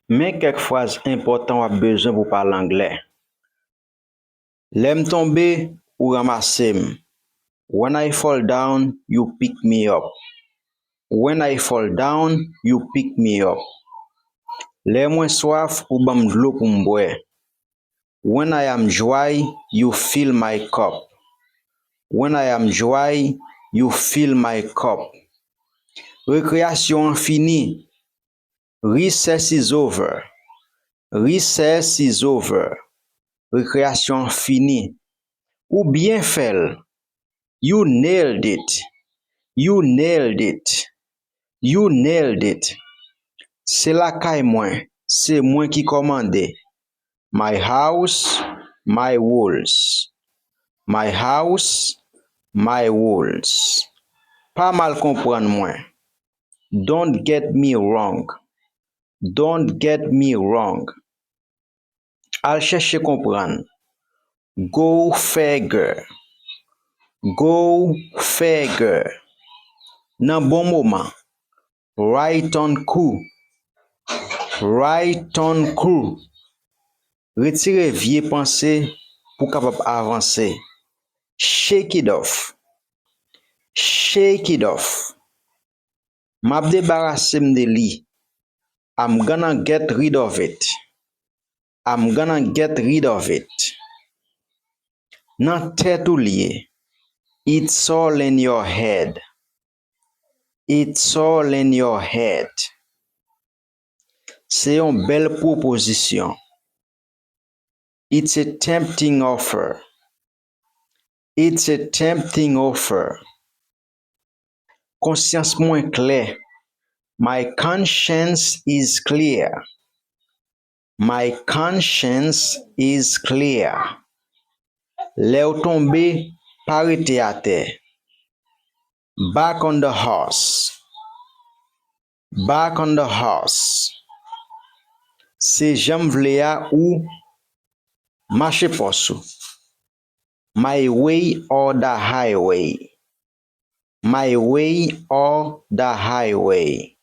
Mais quelques phrases importantes ont besoin pour parler anglais. L'aime tomber ou ramasser. When I fall down, you pick me up. When I fall down, you pick me up. L'aime moins soif ou bam de l'eau pour m'boire. When I am dry, you fill my cup. When I am dry, you fill my cup. Récréation finie. Recess is over. Recess is over. Récréation finie. Ou bien fait. You nailed it. You nailed it. You nailed it. C'est la caille moi. C'est moi qui commande. My house, my walls. My house, my walls. Pas mal comprendre moi. Don't get me wrong. Don't get me wrong. Al chercher comprendre. Go figure. Go figure. Nan bon moment. Right on coup. Right on coup. Retirez vieille pensée pour capable avancer. Shake it off. Shake it off. M'a débarrassé de li. I'm gonna get rid of it. I'm gonna get rid of it. Nan tête ou lié. It's all in your head. It's all in your head. C'est une belle proposition. It's a tempting offer. It's a tempting offer. Conscience moins claire. My conscience is clear. My conscience is clear. Lè ou tombe, pa rete à terre. Back on the horse. Back on the horse. Se jam vle a ou marche possou. My way or the highway. My way or the highway.